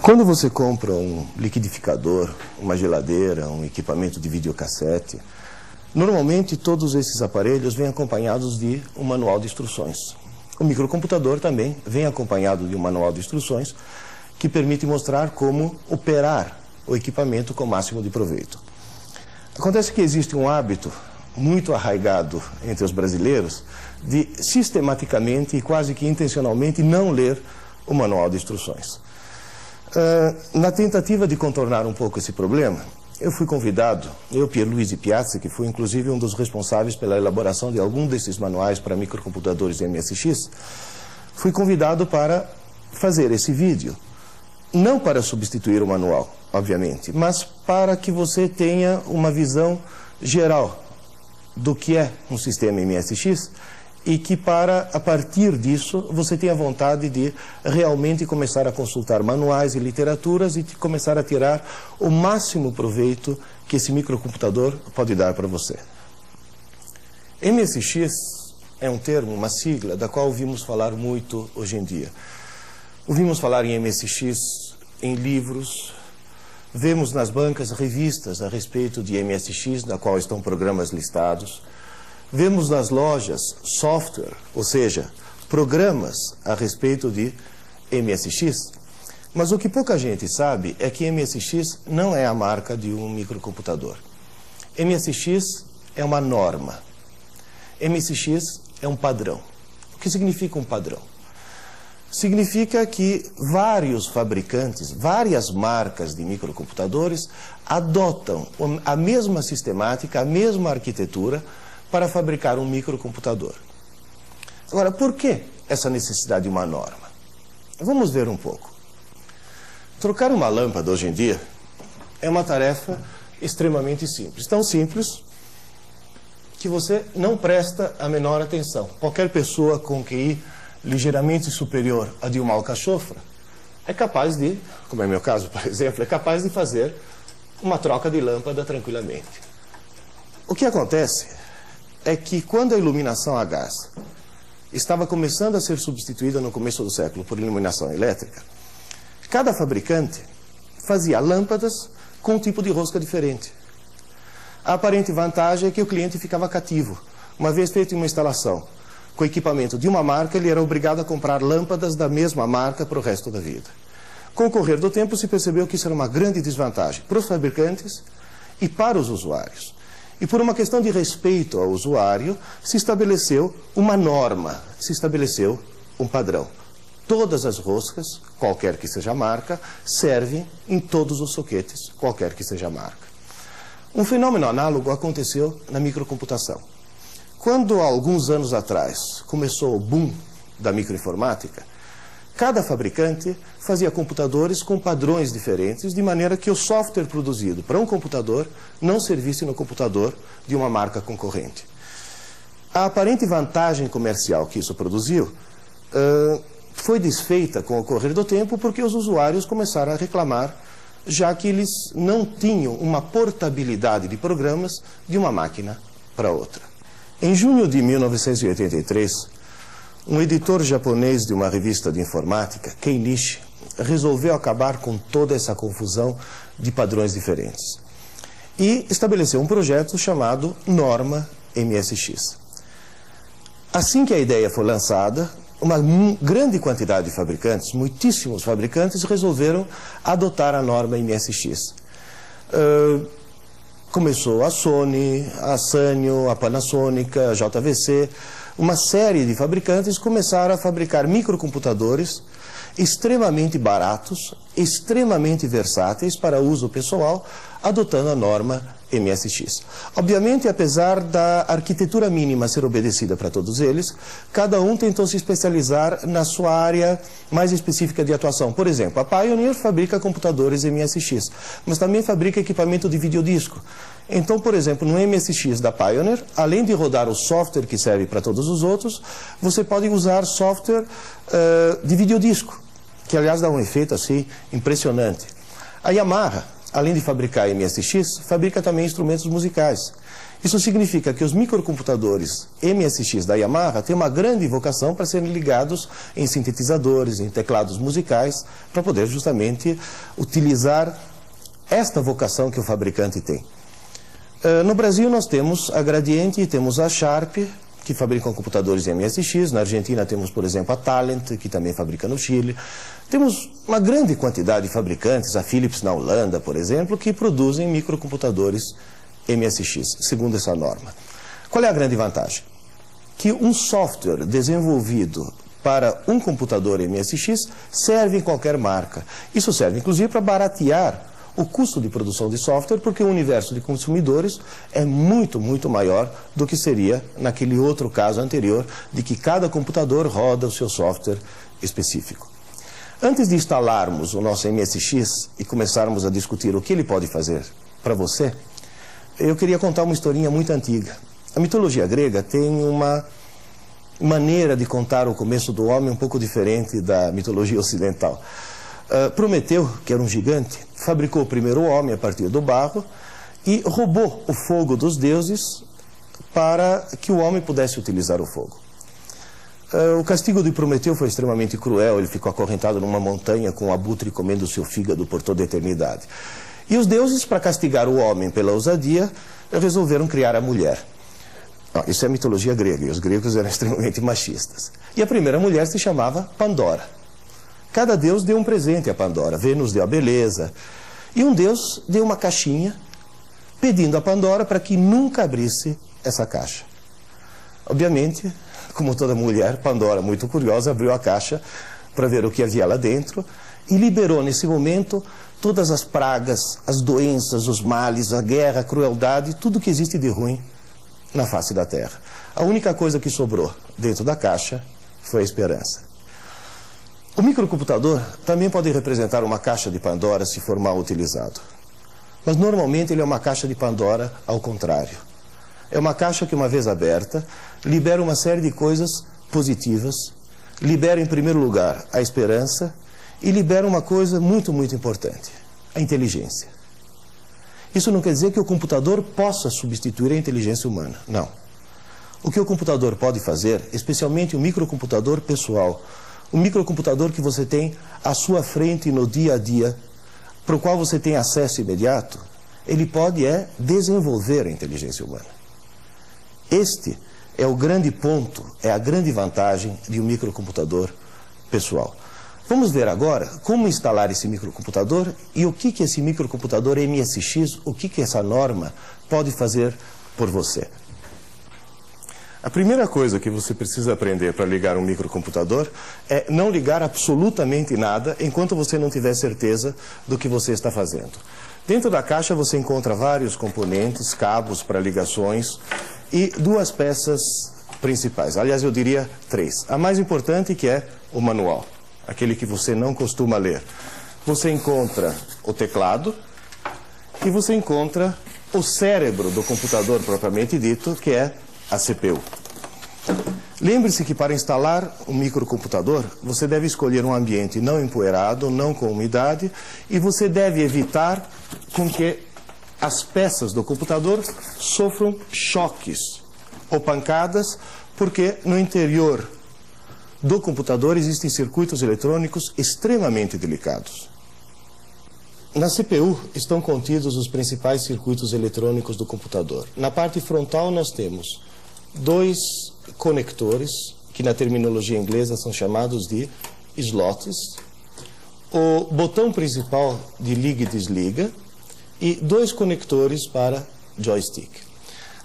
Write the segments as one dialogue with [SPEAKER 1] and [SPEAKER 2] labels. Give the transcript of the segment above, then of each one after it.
[SPEAKER 1] Quando você compra um liquidificador, uma geladeira, um equipamento de videocassete, normalmente todos esses aparelhos vêm acompanhados de um manual de instruções. O microcomputador também vem acompanhado de um manual de instruções que permite mostrar como operar o equipamento com o máximo de proveito. Acontece que existe um hábito muito arraigado entre os brasileiros de sistematicamente e quase que intencionalmente não ler o manual de instruções. Na tentativa de contornar um pouco esse problema, eu fui convidado, Pierluigi Piazza, que fui inclusive um dos responsáveis pela elaboração de algum desses manuais para microcomputadores MSX, fui convidado para fazer esse vídeo, não para substituir o manual, obviamente, mas para que você tenha uma visão geral do que é um sistema MSX e que a partir disso, você tenha vontade de realmente começar a consultar manuais e literaturas e de começar a tirar o máximo proveito que esse microcomputador pode dar para você. MSX é um termo, uma sigla, da qual ouvimos falar muito hoje em dia. Ouvimos falar em MSX em livros, vemos nas bancas revistas a respeito de MSX, na qual estão programas listados. Vemos nas lojas software, ou seja, programas a respeito de MSX, mas o que pouca gente sabe é que MSX não é a marca de um microcomputador. MSX é uma norma. MSX é um padrão. O que significa um padrão? Significa que vários fabricantes, várias marcas de microcomputadores adotam a mesma sistemática, a mesma arquitetura para fabricar um microcomputador. Agora, por que essa necessidade de uma norma? Vamos ver um pouco. Trocar uma lâmpada hoje em dia é uma tarefa extremamente simples. Tão simples que você não presta a menor atenção. Qualquer pessoa com QI ligeiramente superior a de uma alcachofra é capaz de, como é meu caso, por exemplo, é capaz de fazer uma troca de lâmpada tranquilamente. O que acontece é que quando a iluminação a gás estava começando a ser substituída no começo do século por iluminação elétrica, cada fabricante fazia lâmpadas com um tipo de rosca diferente. A aparente vantagem é que o cliente ficava cativo. Uma vez feita uma instalação com equipamento de uma marca, ele era obrigado a comprar lâmpadas da mesma marca para o resto da vida. Com o correr do tempo, se percebeu que isso era uma grande desvantagem para os fabricantes e para os usuários. E por uma questão de respeito ao usuário, se estabeleceu uma norma, se estabeleceu um padrão. Todas as roscas, qualquer que seja a marca, servem em todos os soquetes, qualquer que seja a marca. Um fenômeno análogo aconteceu na microcomputação. Quando, há alguns anos atrás, começou o boom da microinformática, cada fabricante fazia computadores com padrões diferentes, de maneira que o software produzido para um computador não servisse no computador de uma marca concorrente. A aparente vantagem comercial que isso produziu foi desfeita com o correr do tempo porque os usuários começaram a reclamar, já que eles não tinham uma portabilidade de programas de uma máquina para outra. Em junho de 1983, um editor japonês de uma revista de informática, Kei Nishi, resolveu acabar com toda essa confusão de padrões diferentes. E estabeleceu um projeto chamado Norma MSX. Assim que a ideia foi lançada, uma grande quantidade de fabricantes, muitíssimos fabricantes, resolveram adotar a norma MSX. Começou a Sony, a Sanyo, a Panasonic, a JVC. Uma série de fabricantes começaram a fabricar microcomputadores extremamente baratos, extremamente versáteis para uso pessoal, adotando a norma MSX. Obviamente, apesar da arquitetura mínima ser obedecida para todos eles, cada um tentou se especializar na sua área mais específica de atuação. Por exemplo, a Pioneer fabrica computadores MSX, mas também fabrica equipamento de videodisco. Então, por exemplo, no MSX da Pioneer, além de rodar o software que serve para todos os outros, você pode usar software de videodisco, que aliás dá um efeito assim impressionante. A Yamaha além de fabricar MSX, fabrica também instrumentos musicais. Isso significa que os microcomputadores MSX da Yamaha têm uma grande vocação para serem ligados em sintetizadores, em teclados musicais, para poder justamente utilizar esta vocação que o fabricante tem. No Brasil nós temos a Gradiente e temos a Sharp, que fabricam computadores MSX. Na Argentina temos, por exemplo, a Talent, que também fabrica no Chile. Temos uma grande quantidade de fabricantes, a Philips na Holanda, por exemplo, que produzem microcomputadores MSX, segundo essa norma. Qual é a grande vantagem? Que um software desenvolvido para um computador MSX serve em qualquer marca. Isso serve, inclusive, para baratear o custo de produção de software, porque o universo de consumidores é muito, muito maior do que seria naquele outro caso anterior, de que cada computador roda o seu software específico. Antes de instalarmos o nosso MSX e começarmos a discutir o que ele pode fazer para você, eu queria contar uma historinha muito antiga. A mitologia grega tem uma maneira de contar o começo do homem um pouco diferente da mitologia ocidental. Prometeu, que era um gigante, fabricou o primeiro homem a partir do barro e roubou o fogo dos deuses para que o homem pudesse utilizar o fogo. O castigo de Prometeu foi extremamente cruel. Ele ficou acorrentado numa montanha com um abutre comendo seu fígado por toda a eternidade. E os deuses, para castigar o homem pela ousadia, resolveram criar a mulher. Isso é mitologia grega, e os gregos eram extremamente machistas. E a primeira mulher se chamava Pandora. Cada deus deu um presente a Pandora. Vênus deu a beleza. E um deus deu uma caixinha, pedindo a Pandora para que nunca abrisse essa caixa. Obviamente, como toda mulher, Pandora, muito curiosa, abriu a caixa para ver o que havia lá dentro e liberou nesse momento todas as pragas, as doenças, os males, a guerra, a crueldade, tudo que existe de ruim na face da Terra. A única coisa que sobrou dentro da caixa foi a esperança. O microcomputador também pode representar uma caixa de Pandora se for mal utilizado. Mas normalmente ele é uma caixa de Pandora ao contrário. É uma caixa que, uma vez aberta, libera uma série de coisas positivas, libera em primeiro lugar a esperança e libera uma coisa muito, muito importante, a inteligência. Isso não quer dizer que o computador possa substituir a inteligência humana, não. O que o computador pode fazer, especialmente o microcomputador pessoal, o microcomputador que você tem à sua frente no dia a dia, para o qual você tem acesso imediato, ele pode desenvolver a inteligência humana. Este é o grande ponto, é a grande vantagem de um microcomputador pessoal. Vamos ver agora como instalar esse microcomputador e o que esse microcomputador MSX, o que essa norma pode fazer por você. A primeira coisa que você precisa aprender para ligar um microcomputador é não ligar absolutamente nada enquanto você não tiver certeza do que você está fazendo. Dentro da caixa você encontra vários componentes, cabos para ligações e duas peças principais. Aliás, eu diria três. A mais importante, que é o manual, aquele que você não costuma ler. Você encontra o teclado e você encontra o cérebro do computador propriamente dito, que é a CPU. Lembre-se que para instalar um microcomputador, você deve escolher um ambiente não empoeirado, não com umidade, e você deve evitar com que as peças do computador sofram choques ou pancadas, porque no interior do computador existem circuitos eletrônicos extremamente delicados. Na CPU estão contidos os principais circuitos eletrônicos do computador. Na parte frontal nós temos dois conectores, que na terminologia inglesa são chamados de slots, o botão principal de liga e desliga e dois conectores para joystick.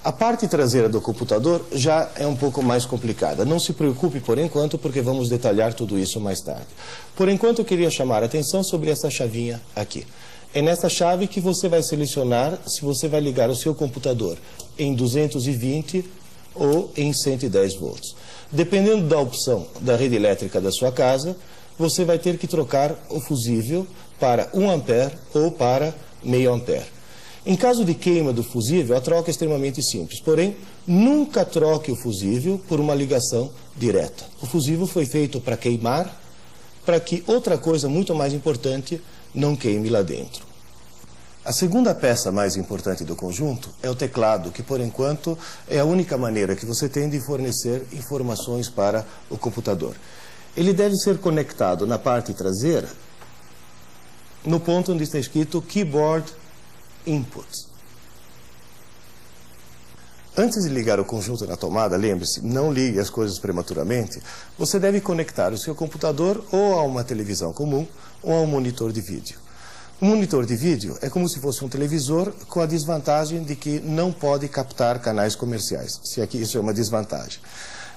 [SPEAKER 1] A parte traseira do computador já é um pouco mais complicada. Não se preocupe por enquanto, porque vamos detalhar tudo isso mais tarde. Por enquanto eu queria chamar a atenção sobre essa chavinha aqui. É nessa chave que você vai selecionar se você vai ligar o seu computador em 220 ou em 110 volts. Dependendo da opção da rede elétrica da sua casa, você vai ter que trocar o fusível para 1 ampere ou para meio ampere. Em caso de queima do fusível, a troca é extremamente simples. Porém, nunca troque o fusível por uma ligação direta. O fusível foi feito para queimar, para que outra coisa muito mais importante não queime lá dentro. A segunda peça mais importante do conjunto é o teclado, que por enquanto é a única maneira que você tem de fornecer informações para o computador. Ele deve ser conectado na parte traseira, no ponto onde está escrito Keyboard Input. Antes de ligar o conjunto na tomada, lembre-se, não ligue as coisas prematuramente, você deve conectar o seu computador ou a uma televisão comum ou a um monitor de vídeo. Um monitor de vídeo é como se fosse um televisor, com a desvantagem de que não pode captar canais comerciais, se aqui isso é uma desvantagem.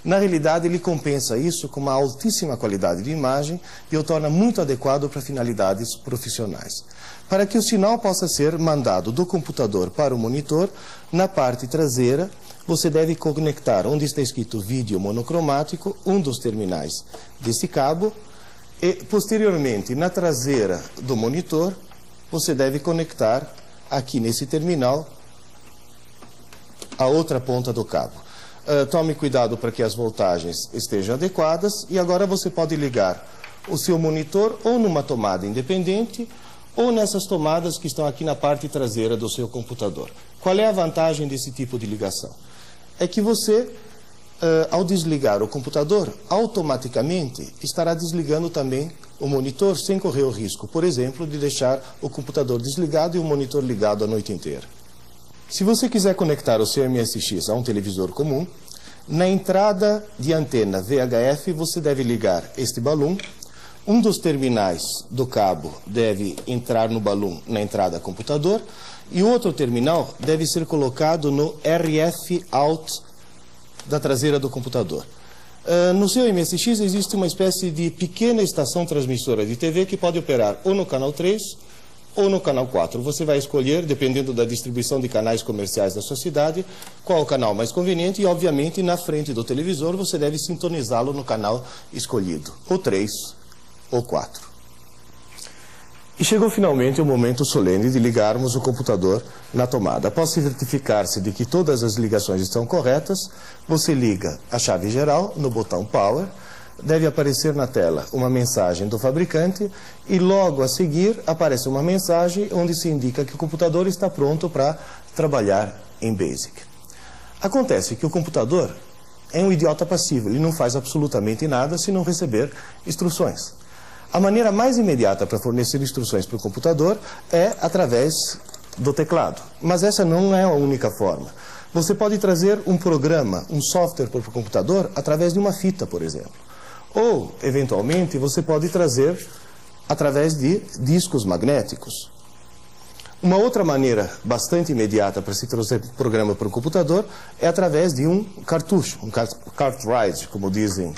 [SPEAKER 1] Na realidade, ele compensa isso com uma altíssima qualidade de imagem e o torna muito adequado para finalidades profissionais. Para que o sinal possa ser mandado do computador para o monitor, na parte traseira, você deve conectar onde está escrito vídeo monocromático, um dos terminais desse cabo, e posteriormente, na traseira do monitor, você deve conectar aqui nesse terminal a outra ponta do cabo. Tome cuidado para que as voltagens estejam adequadas e agora você pode ligar o seu monitor ou numa tomada independente ou nessas tomadas que estão aqui na parte traseira do seu computador. Qual é a vantagem desse tipo de ligação? É que você, ao desligar o computador, automaticamente estará desligando também o monitor sem correr o risco, por exemplo, de deixar o computador desligado e o monitor ligado a noite inteira. Se você quiser conectar o seu MSX a um televisor comum, na entrada de antena VHF você deve ligar este balão. Um dos terminais do cabo deve entrar no balão na entrada computador e o outro terminal deve ser colocado no RF Out da traseira do computador. No seu MSX existe uma espécie de pequena estação transmissora de TV que pode operar ou no canal 3 ou no canal 4. Você vai escolher, dependendo da distribuição de canais comerciais da sua cidade, qual o canal mais conveniente e, obviamente, na frente do televisor você deve sintonizá-lo no canal escolhido, ou 3 ou 4. E chegou finalmente o momento solene de ligarmos o computador na tomada. Após certificar-se de que todas as ligações estão corretas, você liga a chave geral no botão Power. Deve aparecer na tela uma mensagem do fabricante e logo a seguir aparece uma mensagem onde se indica que o computador está pronto para trabalhar em BASIC. Acontece que o computador é um idiota passivo, ele não faz absolutamente nada se não receber instruções. A maneira mais imediata para fornecer instruções para o computador é através do teclado, mas essa não é a única forma. Você pode trazer um programa, um software para o computador através de uma fita, por exemplo. Ou, eventualmente, você pode trazer através de discos magnéticos. Uma outra maneira bastante imediata para se trazer programa para o computador é através de um cartucho, um cartridge, como dizem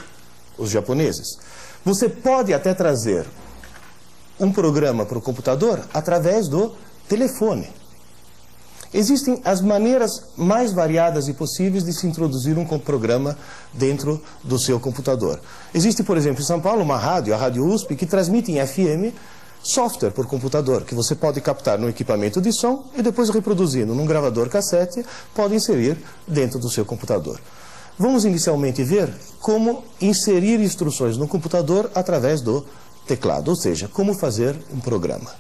[SPEAKER 1] os japoneses. Você pode até trazer um programa para o computador através do telefone. Existem as maneiras mais variadas e possíveis de se introduzir um programa dentro do seu computador. Existe, por exemplo, em São Paulo, uma rádio, a Rádio USP, que transmite em FM software por computador, que você pode captar no equipamento de som e depois reproduzindo num gravador cassete, pode inserir dentro do seu computador. Vamos inicialmente ver como inserir instruções no computador através do teclado, ou seja, como fazer um programa.